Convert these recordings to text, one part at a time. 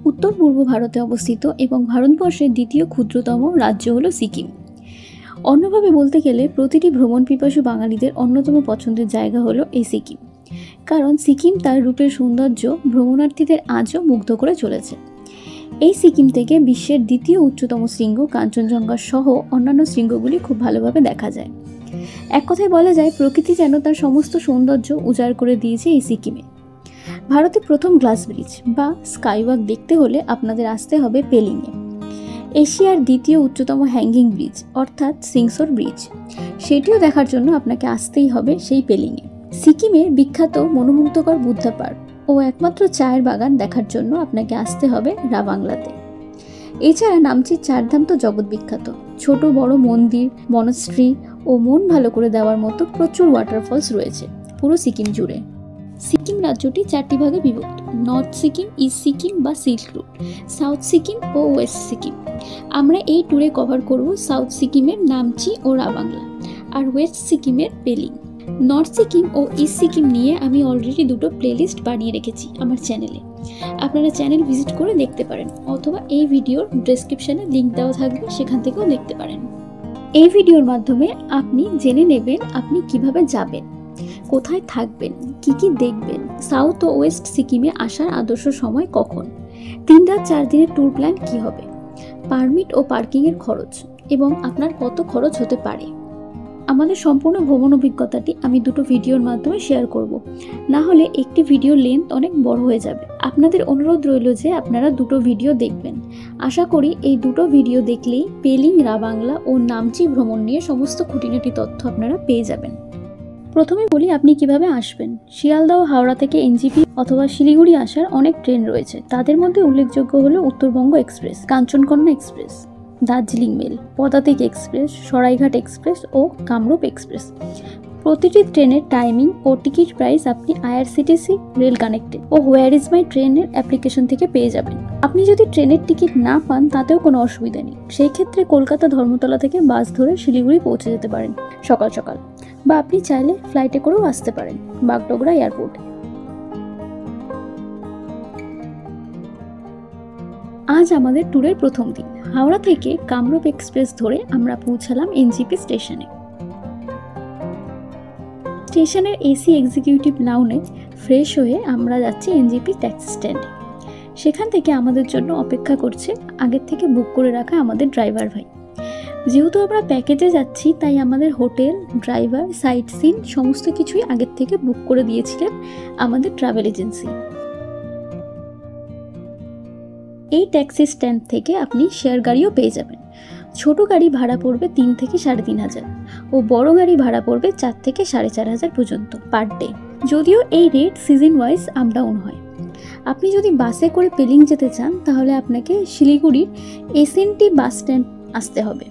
উত্তর পূর্ব ভারতে অবস্থিত এবং ভারতবর্ষের দ্বিতীয় ক্ষুদ্রতম রাজ্য হলো সিকিম। অন্যভাবে বলতে গেলে প্রতিটি ভ্রমণ পিপাসু বাঙালিদের অন্যতম পছন্দের জায়গা হলো এই সিকিম, কারণ সিকিম তার রূপের সৌন্দর্য ভ্রমণার্থীদের আজও মুগ্ধ করে চলেছে। এই সিকিম থেকে বিশ্বের দ্বিতীয় উচ্চতম শৃঙ্গ কাঞ্চনজঙ্ঘা সহ অন্যান্য শৃঙ্গগুলি খুব ভালোভাবে দেখা যায়। এক কথায় বলা যায়, প্রকৃতি যেন তার সমস্ত সৌন্দর্য উজাড় করে দিয়েছে এই সিকিমে। ভারতে প্রথম গ্লাস ব্রিজ বা স্কাইওয়াক দেখতে হলে আপনাদের আসতে হবে পেলিংয়ে। এশিয়ার দ্বিতীয় উচ্চতম হ্যাঙ্গিং ব্রিজ অর্থাৎ সিংসর ব্রিজ, সেটিও দেখার জন্য আপনাকে আসতেই হবে সেই পেলিংয়ে। সিকিমের বিখ্যাত মনোমুগ্ধকর বুদ্ধা পার্ক ও একমাত্র চায়ের বাগান দেখার জন্য আপনাকে আসতে হবে রাবাংলাতে। এছাড়া নামচির চারধাম তো জগৎ বিখ্যাত। ছোট বড় মন্দির, মনস্ট্রি ও মন ভালো করে দেওয়ার মতো প্রচুর ওয়াটারফলস রয়েছে পুরো সিকিম জুড়ে। সিকিম রাজ্যটি চারটি ভাগে বিভক্ত: নর্থ সিকিম, ইস্ট সিকিম বা সিল্ক রুট, সাউথ সিকিম ও ওয়েস্ট সিকিম। আমরা এই ট্যুরে কভার করব সাউথ সিকিমের নামচি ও রাবাংলা আর ওয়েস্ট সিকিমের পেলিং। নর্থ সিকিম ও ইস্ট সিকিম নিয়ে আমি অলরেডি দুটো প্লেলিস্ট বানিয়ে রেখেছি আমার চ্যানেলে, আপনারা চ্যানেল ভিজিট করে দেখতে পারেন, অথবা এই ভিডিওর ডেসক্রিপশনে লিঙ্ক দেওয়া থাকবে, সেখান থেকেও দেখতে পারেন। এই ভিডিওর মাধ্যমে আপনি জেনে নেবেন আপনি কিভাবে যাবেন, কোথায় থাকবেন, কি কি দেখবেন, সাউথ ও ওয়েস্ট সিকিমে আসার আদর্শ সময় কখন, 3 রাত 4 দিনের ট্যুর প্ল্যান কি হবে, পারমিট ও পার্কিংয়ের খরচ এবং আপনার কত খরচ হতে পারে। আমাদের সম্পূর্ণ ভ্রমণ অভিজ্ঞতাটি আমি দুটো ভিডিওর মাধ্যমে শেয়ার করব, না হলে একটি ভিডিও লেন্থ অনেক বড় হয়ে যাবে। আপনাদের অনুরোধ রইল যে আপনারা দুটো ভিডিও দেখবেন। আশা করি এই দুটো ভিডিও দেখলেই পেলিং, রাবাংলা ও নামচি ভ্রমণ নিয়ে সমস্ত খুঁটিনাটি তথ্য আপনারা পেয়ে যাবেন। প্রথমে বলি আপনি কিভাবে আসবেন। শিয়ালদহ ও হাওড়া থেকে এনজিপি অথবা শিলিগুড়ি আসার অনেক ট্রেন রয়েছে। তাদের মধ্যে উল্লেখযোগ্য হলো Uttarbanga express, Kanchankanya express, Darjeeling mail, Padatik express, Saraighat express ও কামরূপ এক্সপ্রেস। প্রতিটি ট্রেনের টাইমিং ও টিকিট প্রাইস আপনি আইআরসিটিসি, রেল কানেক্টেড ও হোয়ার ইজ মাই ট্রেনের অ্যাপ্লিকেশন থেকে পেয়ে যাবেন। আপনি যদি ট্রেনের টিকিট না পান তাতেও কোনো অসুবিধা নেই। সেই ক্ষেত্রে কলকাতা ধর্মতলা থেকে বাস ধরে শিলিগুড়ি পৌঁছে যেতে পারেন সকাল সকাল, বা আপনি চাইলে ফ্লাইটে করেও আসতে পারেন বাগডোগরা এয়ারপোর্টে। আজ আমাদের ট্যুরের প্রথম দিন। হাওড়া থেকে কামরূপ এক্সপ্রেস ধরে আমরা পৌঁছালাম এনজিপি স্টেশনে। স্টেশনের এসি এক্সিকিউটিভ লাউনে ফ্রেশ হয়ে আমরা যাচ্ছি এনজিপি ট্যাক্সি স্ট্যান্ডে। সেখান থেকে আমাদের জন্য অপেক্ষা করছে আগের থেকে বুক করে রাখা আমাদের ড্রাইভার ভাই। যেহেতু আমরা প্যাকেজে যাচ্ছি তাই আমাদের হোটেল, ড্রাইভার, সাইট সিন সমস্ত কিছুই আগের থেকে বুক করে দিয়েছিলেন আমাদের ট্রাভেল এজেন্সি। এই ট্যাক্সি স্ট্যান্ড থেকে আপনি শেয়ার গাড়িও পেয়ে যাবেন। ছোট গাড়ি ভাড়া পড়বে 3 থেকে 3,500 ও বড় গাড়ি ভাড়া পড়বে 4 থেকে 4,500 পর্যন্ত পার ডে। যদিও এই rate season wise up down হয়। আপনি যদি বাসে করে পেলিং যেতে চান তাহলে আপনাকে শিলিগুড়ির এসএনটি বাস স্ট্যান্ড আসতে হবে।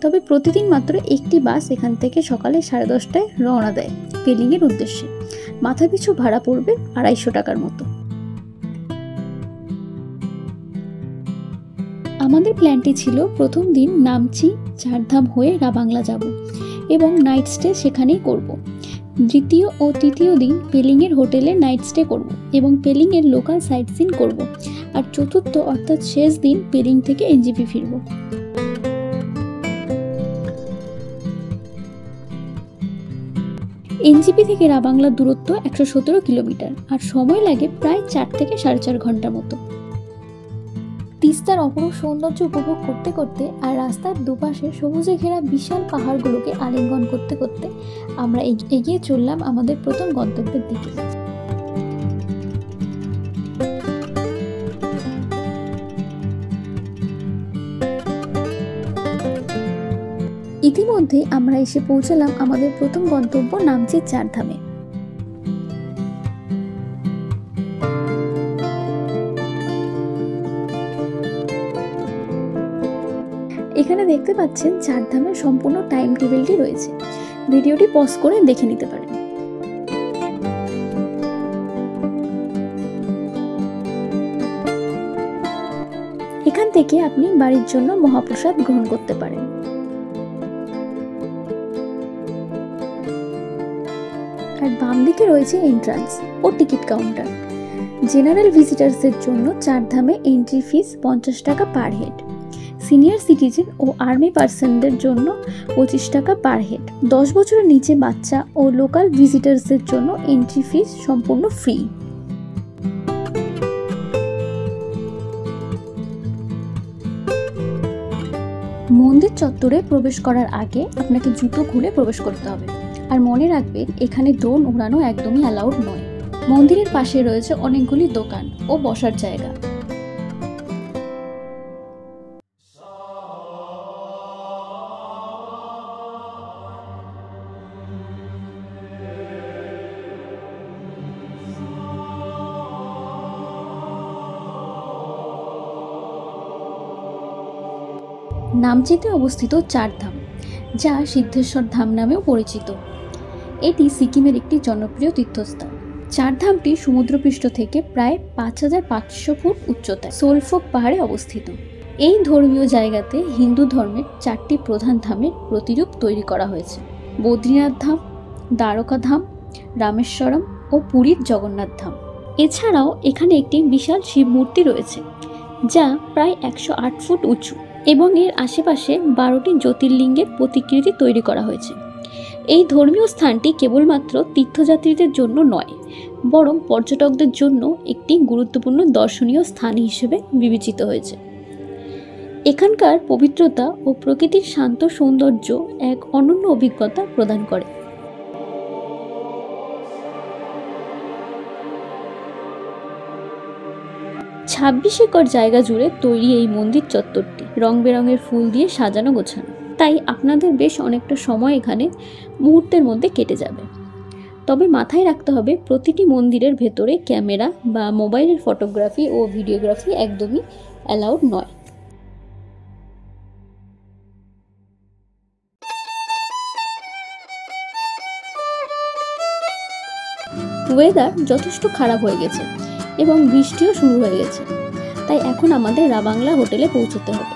তবে প্রতিদিন মাত্র একটি বাস এখান থেকে সকালে 10:30টায় রওনা দেয় পেলিংয়ের উদ্দেশ্যে। মাথাপিছু ভাড়া পড়বে 250 টাকার মতো। আমাদের প্ল্যানটি ছিল প্রথম দিন নামচি, চারধাম হয়ে রাবাংলা যাব এবং নাইট স্টে সেখানেই করব। দ্বিতীয় ও তৃতীয় দিন পেলিংয়ের হোটেলে নাইট স্টে করব এবং পেলিংয়ের লোকাল সাইট সিন করব। আর চতুর্থ অর্থাৎ শেষ দিন পেলিং থেকে এনজিপি ফিরব। এনজিপি থেকে রাবাংলার দূরত্ব 117 কিলোমিটার আর সময় লাগে প্রায় 4 থেকে 4.5 ঘন্টা মতো। তিস্তার অপরূপ সৌন্দর্য উপভোগ করতে করতে আর রাস্তার দুপাশে সবুজে ঘেরা বিশাল পাহাড়গুলোকে আলিঙ্গন করতে করতে আমরা এগিয়ে চললাম আমাদের প্রথম গন্তব্যের দিকে। ইতিমধ্যে আমরা এসে পৌঁছালাম আমাদের প্রথম গন্তব্য নামচির চারধামে। এখানে দেখতে পাচ্ছেন চারধামের সম্পূর্ণ টাইম টেবিলটি রয়েছে। ভিডিওটি পজ করে দেখে নিতে পারেন। এখান থেকে আপনি বাড়ির জন্য মহাপ্রসাদ গ্রহণ করতে পারেন। আর বাম দিকে রয়েছে এন্ট্রান্স ও টিকিট কাউন্টার। জেনারেল ভিজিটার্সের জন্য চারধামে এন্ট্রি ফিস 50 টাকা পার হেড, সিনিয়র সিটিজেন ও আর্মি পার্সনদের জন্য 25 টাকা পার হেড। 10 বছরের নিচে বাচ্চা ও লোকাল ভিজিটার্সদের জন্য এন্ট্রি ফিস সম্পূর্ণ ফ্রি। মন্দির চত্বরে প্রবেশ করার আগে আপনাকে জুতো খুলে প্রবেশ করতে হবে। আর মনে রাখবেন, এখানে ড্রোন উড়ানো একদমই অ্যালাউড নয়। মন্দিরের পাশে রয়েছে অনেকগুলি দোকান ও বসার জায়গা। নামচিতে অবস্থিত চারধাম, যা সিদ্ধেশ্বর ধাম নামেও পরিচিত, এটি সিকিমের একটি জনপ্রিয় তীর্থস্থান। চারধামটি সমুদ্রপৃষ্ঠ থেকে প্রায় 5500 ফুট উচ্চতায় সোলফোক পাহাড়ে অবস্থিত। এই ধর্মীয় জায়গাতে হিন্দু ধর্মের 4টি প্রধান ধামের প্রতিরূপ তৈরি করা হয়েছে: বদ্রীনাথ ধাম, দ্বারকা ধাম, রামেশ্বরম ও পুরীর জগন্নাথ ধাম। এছাড়াও এখানে একটি বিশাল শিব মূর্তি রয়েছে, যা প্রায় 108 ফুট উঁচু এবং এর আশেপাশে 12টি জ্যোতির্লিঙ্গের প্রতিকৃতি তৈরি করা হয়েছে। এই ধর্মীয় স্থানটি কেবলমাত্র তীর্থযাত্রীদের জন্য নয়, বরং পর্যটকদের জন্য একটি গুরুত্বপূর্ণ দর্শনীয় স্থান হিসেবে বিবেচিত হয়েছে। এখানকার পবিত্রতা ও প্রকৃতির শান্ত সৌন্দর্য এক অনন্য অভিজ্ঞতা প্রদান করে। ছাব্বিশ একর জায়গা জুড়ে তৈরি এই মন্দির চত্বরটি রং বেরঙের ফুল দিয়ে সাজানো গোছানো, তাই আপনাদের বেশ অনেকটা সময় এখানে মুহূর্তের মধ্যে কেটে যাবে। তবে মাথায় রাখতে হবে, প্রতিটি মন্দিরের ভেতরে ক্যামেরা বা মোবাইলের ফটোগ্রাফি ও ভিডিওগ্রাফি একদমই অ্যালাউড নয়। ওয়েদার যথেষ্ট খারাপ হয়ে গেছে এবং বৃষ্টিও শুরু হয়ে গেছে, তাই এখন আমাদের রাবাংলা হোটেলে পৌঁছতে হবে।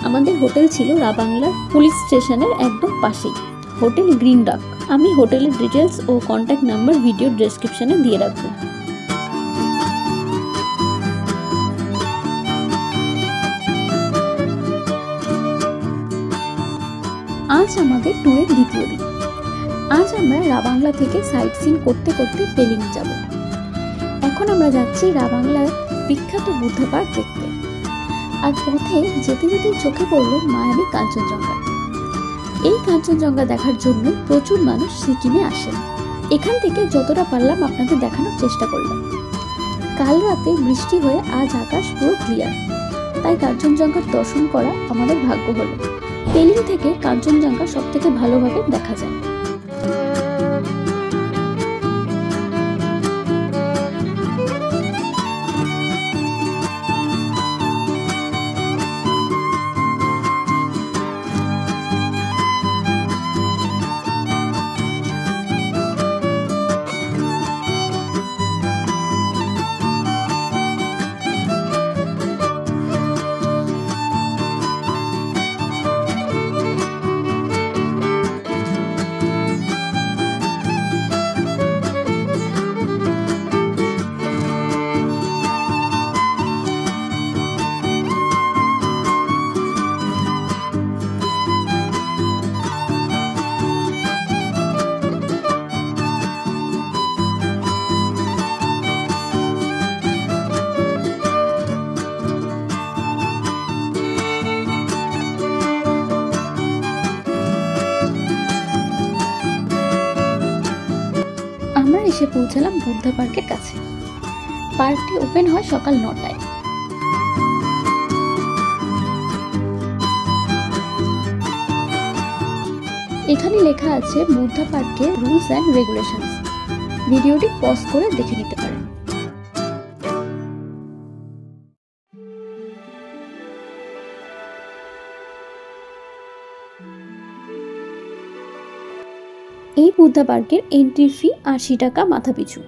আমাদের হোটেল ছিল রাবাংলার পুলিশ স্টেশনের একদম পাশেই, হোটেল গ্রিন ডাক। আমি হোটেলের ডিটেলস ও কন্ট্যাক্ট নাম্বার ভিডিও ডেসক্রিপশনে দিয়ে রাখবো। আজ আমাদের ট্যুরের দ্বিতীয় দিন। আজ আমরা রাবাংলা থেকে সাইট সিন করতে করতে পেলিং যাব। এখন আমরা যাচ্ছি রাবাংলার বিখ্যাত বুদ্ধা পার্ক দেখতে। আর পথে যেতে যেতেই চোখে পড়ল মায়াবী কাঞ্চনজঙ্ঘা। এই কাঞ্চনজঙ্ঘা দেখার জন্য প্রচুর মানুষ সিকিমে আসেন। এখান থেকে যতটা পারলাম আপনাদের দেখানোর চেষ্টা করলাম। কাল রাতে বৃষ্টি হয়ে আজ আকাশ পুরো ক্লিয়ার, তাই কাঞ্চনজঙ্ঘার দর্শন করা আমাদের ভাগ্য হলো। পেলিং থেকে কাঞ্চনজঙ্ঘা সবথেকে ভালোভাবে দেখা যায়। এসে পৌঁছালাম বুদ্ধা পার্কের কাছে। পার্কটি ওপেন হয় সকাল 9টায়। এখানে লেখা আছে বুদ্ধা পার্কের রুলস অ্যান্ড রেগুলেশনস। ভিডিওটি পজ করে দেখে নিতে পারেন। এই বুদ্ধা পার্কের এন্ট্রি ফি 80 টাকা মাথা পিছু,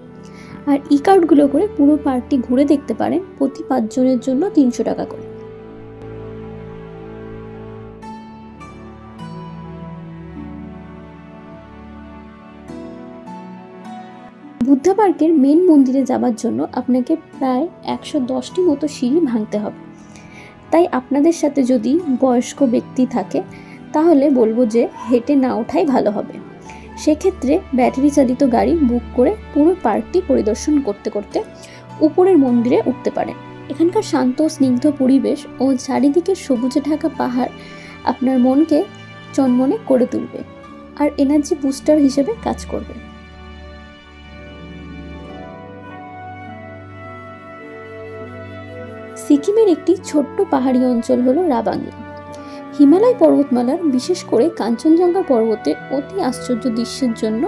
আর ই কার্ডগুলো করে পুরো পার্কটি ঘুরে দেখতে পারেন প্রতি 5 জনের জন্য 300 টাকা করে। বুদ্ধা পার্কের মেন মন্দিরে যাবার জন্য আপনাকে প্রায় 110টি মতো সিঁড়ি ভাঙতে হবে। তাই আপনাদের সাথে যদি বয়স্ক ব্যক্তি থাকে তাহলে বলবো যে হেঁটে না ওঠাই ভালো হবে। সেক্ষেত্রে ব্যাটারি চালিত গাড়ি বুক করে পুরো পার্কটি পরিদর্শন করতে করতে উপরের মন্দিরে উঠতে পারেন। এখানকার শান্ত স্নিগ্ধ পরিবেশ ও চারিদিকে সবুজে ঢাকা পাহাড় আপনার মনকে চনমনে করে তুলবে আর এনার্জি বুস্টার হিসেবে কাজ করবে। সিকিমের একটি ছোট্ট পাহাড়ি অঞ্চল হলো রাবাংলা। হিমালয় পর্বতমালার বিশেষ করে কাঞ্চনজঙ্ঘা পর্বতে অতি আশ্চর্য দৃশ্যের জন্য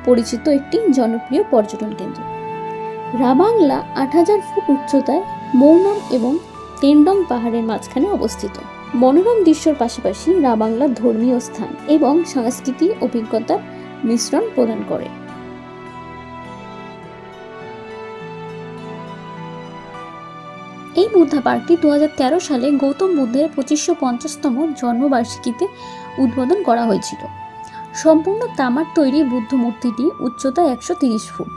পরিচিত একটি জনপ্রিয় পর্যটন কেন্দ্র। রাবাংলা 8000 ফুট উচ্চতায় মৌনম এবং তেন্ডং পাহাড়ের মাঝখানে অবস্থিত। মনোরম দৃশ্যের পাশাপাশি রাবাংলা ধর্মীয় স্থান এবং সাংস্কৃতিক অভিজ্ঞতার মিশ্রণ প্রদান করে। এই বুদ্ধা পার্কটি 2013 সালে গৌতম বুদ্ধের 2550তম জন্মবার্ষিকীতে উদ্বোধন করা হয়েছিল। সম্পূর্ণ তামার তৈরি বুদ্ধ মূর্তিটি উচ্চতা 130 ফুট।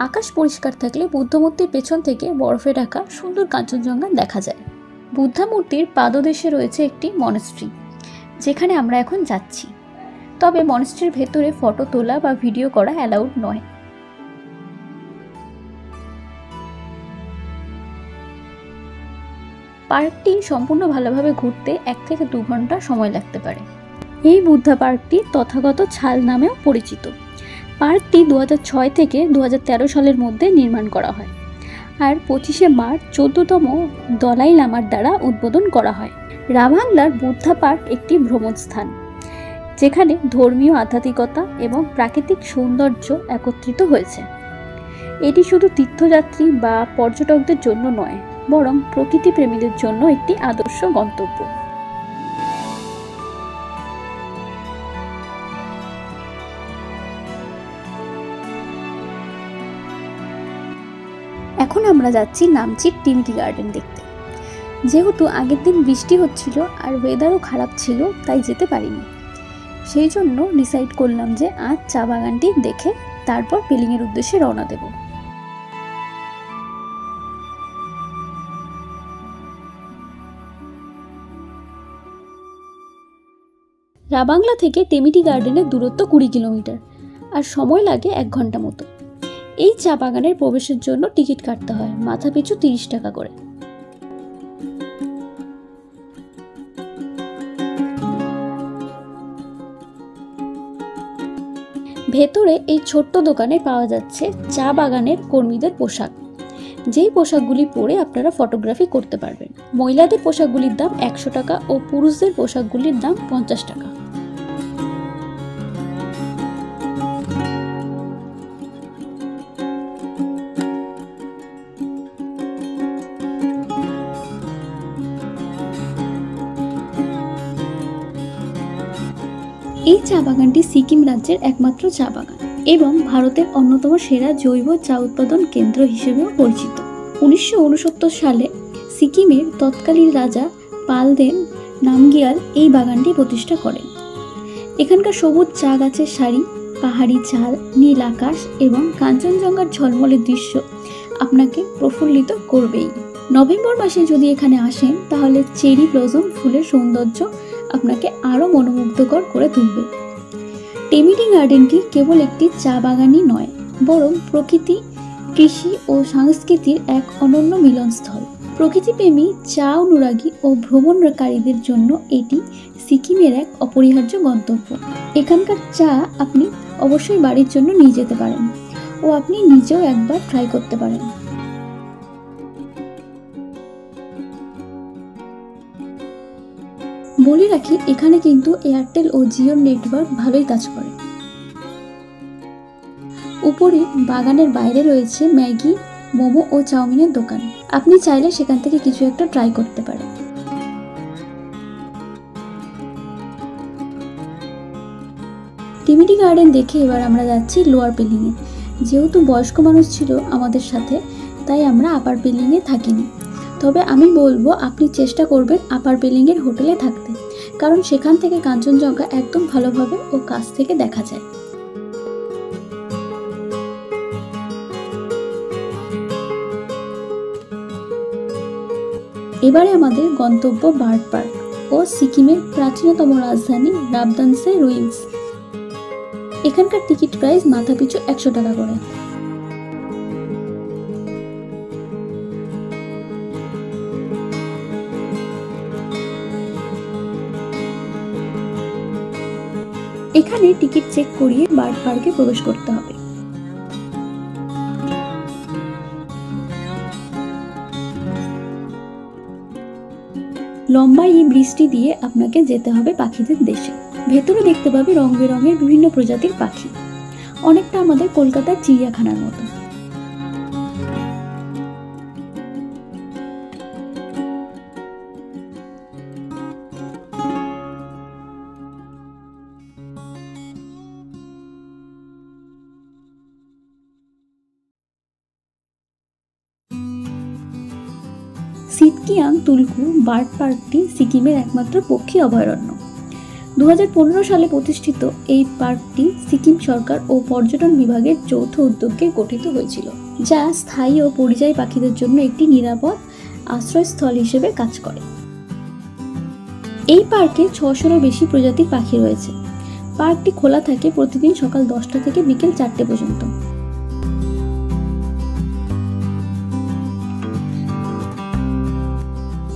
আকাশ পরিষ্কার থাকলে বুদ্ধ মূর্তির পেছন থেকে বরফে ঢাকা সুন্দর কাঞ্চনজঙ্ঘা দেখা যায়। বুদ্ধা মূর্তির পাদদেশে রয়েছে একটি মনেস্ট্রি, যেখানে আমরা এখন যাচ্ছি। তবে মনেস্ট্রির ভেতরে ফটো তোলা বা ভিডিও করা অ্যালাউড নয়। পার্কটি সম্পূর্ণ ভালোভাবে ঘুরতে 1 থেকে 2 ঘন্টা সময় লাগতে পারে। এই বুদ্ধা পার্কটি তথাগত ছাল নামেও পরিচিত। পার্কটি 2006 থেকে 2013 সালের মধ্যে নির্মাণ করা হয় আর 25শে মার্চ 14তম দলাই লামার দ্বারা উদ্বোধন করা হয়। রাবাংলার বুদ্ধা পার্ক একটি ভ্রমণ স্থান, যেখানে ধর্মীয় আধ্যাত্মিকতা এবং প্রাকৃতিক সৌন্দর্য একত্রিত হয়েছে। এটি শুধু তীর্থযাত্রী বা পর্যটকদের জন্য নয়, বরং প্রকৃতি প্রেমীদের জন্য একটি আদর্শ গন্তব্য। এখন আমরা যাচ্ছি নামচির টিমিটি গার্ডেন দেখতে। যেহেতু আগের দিন বৃষ্টি হচ্ছিল আর ওয়েদারও খারাপ ছিল, তাই যেতে পারিনি। সেই জন্য ডিসাইড করলাম যে আজ চা বাগানটি দেখে তারপর পেলিংয়ের উদ্দেশ্যে রওনা দেব। রাবাংলা থেকে টেমিটি গার্ডেনের দূরত্ব 20 কিলোমিটার আর সময় লাগে 1 ঘন্টা মতো। এই চা বাগানের প্রবেশের জন্য টিকিট কাটতে হয়, মাথা পিছু 30 টাকা করে। ভেতরে এই ছোট্ট দোকানে পাওয়া যাচ্ছে চা বাগানের কর্মীদের পোশাক, যেই পোশাকগুলি পরে আপনারা ফটোগ্রাফি করতে পারবেন। মহিলাদের পোশাকগুলির দাম 100 টাকা ও পুরুষদের পোশাকগুলির দাম 50 টাকা। এই চা বাগানটি সিকিম রাজ্যের একমাত্র চা বাগান এবং ভারতের অন্যতম সেরা জৈব চা উৎপাদন কেন্দ্র হিসেবেও পরিচিত। 1969 সালে সিকিমের তৎকালীন রাজা পালদেন নামগিয়াল এই বাগানটি প্রতিষ্ঠা করেন। এখানকার সবুজ চা গাছের সারি, পাহাড়ি চাল, নীল আকাশ এবং কাঞ্চনজঙ্ঘার ঝলমলে দৃশ্য আপনাকে প্রফুল্লিত করবেই। নভেম্বর মাসে যদি এখানে আসেন তাহলে চেরি ব্লসম ফুলের সৌন্দর্য আপনাকে আরও মনোমুগ্ধকর করে তুলবে। টেমিটি গার্ডেনটি কেবল একটি চা বাগানই নয়, বরং প্রকৃতি, কৃষি ও সংস্কৃতির এক অনন্য মিলনস্থল। প্রকৃতিপ্রেমী, চা অনুরাগী ও ভ্রমণকারীদের জন্য এটি সিকিমের এক অপরিহার্য গন্তব্য। এখানকার চা আপনি অবশ্যই বাড়ির জন্য নিয়ে যেতে পারেন ও আপনি নিজেও একবার ট্রাই করতে পারেন। বলে রাখি, এখানে কিন্তু এয়ারটেল ও জিও নেটওয়ার্ক ভালোই কাজ করে। উপরে বাগানের বাইরে রয়েছে ম্যাগি, মোমো ও চাউমিনের দোকান। আপনি চাইলে সেখান থেকে কিছু একটা ট্রাই করতে পারেন। টিমিটি গার্ডেন দেখে এবার আমরা যাচ্ছি লোয়ার পেলিংয়ে। যেহেতু বয়স্ক মানুষ ছিল আমাদের সাথে, তাই আমরা আপার পেলিংয়ে থাকিনি। তবে আমি বলবো আপনি চেষ্টা করবেন আপার পেলিংয়ের হোটেলে থাকতে, কারণ সেখান থেকে কাঞ্চনজঙ্ঘা একদম ভালোভাবে ও কাছ থেকে দেখা যায়। এবারে আমাদের গন্তব্য বার্ড পার্ক ও সিকিমের প্রাচীনতম রাজধানী রাবদানসে রুইন্স। এখানকার টিকিট প্রাইস মাথাপিছু 100 টাকা করে। এখানে টিকিট চেক করিয়ে বার্ড পার্কে প্রবেশ করতে হবে। লম্বা এই ব্রিজটি দিয়ে আপনাকে যেতে হবে পাখিদের দেশে। ভেতরে দেখতে পাবে রং বেরঙের বিভিন্ন প্রজাতির পাখি, অনেকটা আমাদের কলকাতার চিড়িয়াখানার মতো। সিটকিয়াং তুলকু বার্ড পার্কটি সিকিমের একমাত্র পক্ষী অভয়ারণ্য। 2015 সালে প্রতিষ্ঠিত এই পার্কটি সিকিম সরকার ও পর্যটন বিভাগের যৌথ উদ্যোগে গঠিত হয়েছিল, যা স্থায়ী ও পরিযায়ী পাখিদের জন্য একটি নিরাপদ আশ্রয়স্থল হিসেবে কাজ করে। এই পার্কে 600-এরও বেশি প্রজাতির পাখি রয়েছে। পার্কটি খোলা থাকে প্রতিদিন সকাল 10টা থেকে বিকেল 4টে পর্যন্ত।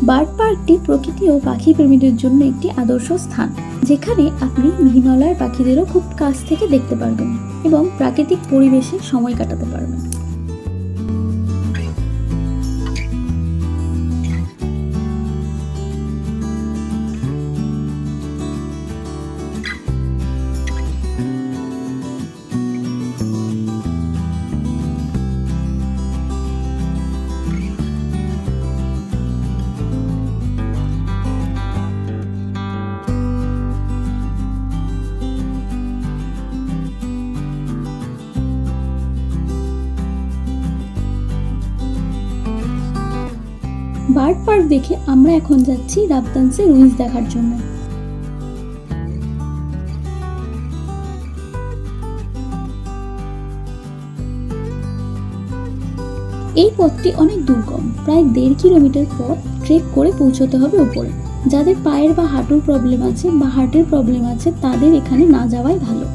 বার্ড পার্কটি প্রকৃতি ও পাখি প্রেমীদের জন্য একটি আদর্শ স্থান, যেখানে আপনি হিমালয়ের পাখিদেরও খুব কাছ থেকে দেখতে পারবেন এবং প্রাকৃতিক পরিবেশে সময় কাটাতে পারবেন। বার্ড পার্ক দেখে আমরা এখন যাচ্ছি রাবদানসে রুইন্স দেখার জন্য। এই পথটি অনেক দুর্গম, প্রায় 1.5 কিলোমিটার পথ ট্রেক করে পৌঁছতে হবে উপরে। যাদের পায়ের বা হাঁটুর প্রবলেম আছে বা হার্টের প্রবলেম আছে তাদের এখানে না যাওয়াই ভালো।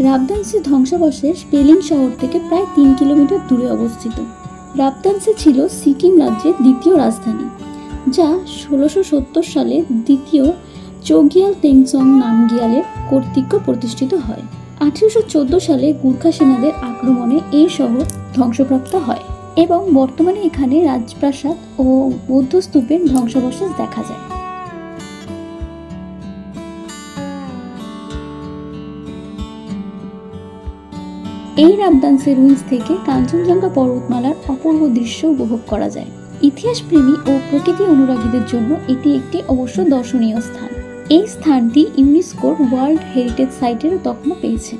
রাবদানসে ধ্বংসাবশেষ পেলিং শহর থেকে প্রায় 3 কিলোমিটার দূরে অবস্থিত। রাবদানসে ছিল সিকিম রাজ্যের দ্বিতীয় রাজধানী, যা 1670 সালে দ্বিতীয় চোগিয়াল তেংসং নামগিয়ালের কর্তৃক প্রতিষ্ঠিত হয়। 1814 সালে গুর্খা সেনাদের আক্রমণে এই শহর ধ্বংসপ্রাপ্ত হয় এবং বর্তমানে এখানে রাজপ্রাসাদ ও বৌদ্ধ স্তূপের ধ্বংসাবশেষ দেখা যায়। এই রাবদানসে রুইন্স থেকে কাঞ্চনজঙ্ঘা পর্বতমালার অপূর্ব দৃশ্য উপভোগ করা যায়। ইতিহাস প্রেমী ও প্রকৃতি অনুরাগীদের জন্য এটি একটি অবশ্য দর্শনীয় স্থান। এই স্থানটি ইউনেস্কোর ওয়ার্ল্ড হেরিটেজ সাইটের তকমা পেয়েছে।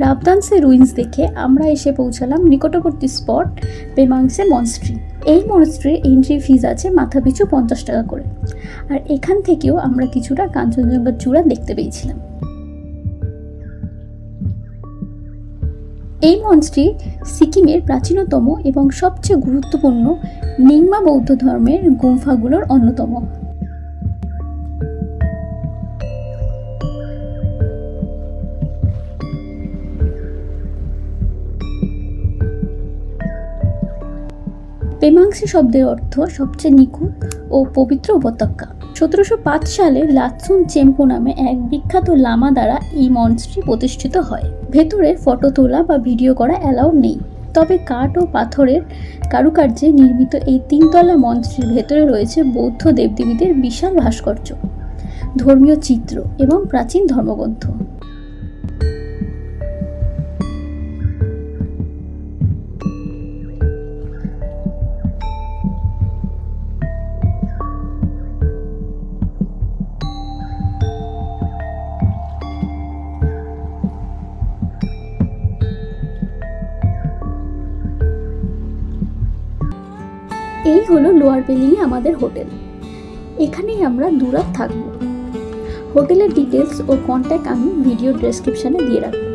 রাবদানসে রুইন্স দেখে আমরা এসে পৌঁছালাম নিকটবর্তী স্পট পেমাংসে মনস্ট্রি। এই মনস্ট্রির এন্ট্রি ফিজ আছে মাথাপিছু 50 টাকা করে, আর এখান থেকেও আমরা কিছুটা কাঞ্চনজঙ্ঘার চূড়া দেখতে পেয়েছিলাম। এই মনস্ট্রি সিকিমের প্রাচীনতম এবং সবচেয়ে গুরুত্বপূর্ণ নিংমা বৌদ্ধ ধর্মের গুম্ফাগুলোর অন্যতম। পেমাংসি শব্দের অর্থ সবচেয়ে নিখুঁত ও পবিত্র উপত্যকা। 1705 সালে লাতসুন চেম্পো নামে এক বিখ্যাত লামা দ্বারা এই মঞ্চটি প্রতিষ্ঠিত হয়। ভেতরে ফটো তোলা বা ভিডিও করা অ্যালাউ নেই, তবে কাঠ ও পাথরের কারুকার্যে নির্মিত এই 3 তলা মঞ্চটির ভেতরে রয়েছে বৌদ্ধ দেবদেবীদের বিশাল ভাস্কর্য, ধর্মীয় চিত্র এবং প্রাচীন ধর্মগ্রন্থ। এই হলো লোয়ার বেলিংয়ে আমাদের হোটেল। এখানেই আমরা 2 রাত থাকব। হোটেলের ডিটেলস ও কন্ট্যাক্ট আমি ভিডিও ডেসক্রিপশানে দিয়ে রাখবো।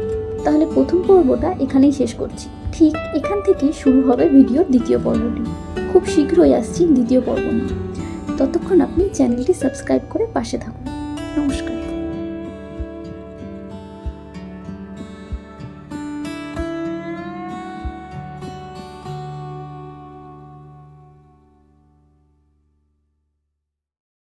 তাহলে প্রথম পর্বটা এখানেই শেষ করছি। ঠিক এখান থেকেই শুরু হবে ভিডিওর দ্বিতীয় পর্বটি। খুব শীঘ্রই আসছি দ্বিতীয় পর্ব নিয়ে। ততক্ষণ আপনি চ্যানেলটি সাবস্ক্রাইব করে পাশে থাকুন। নমস্কার।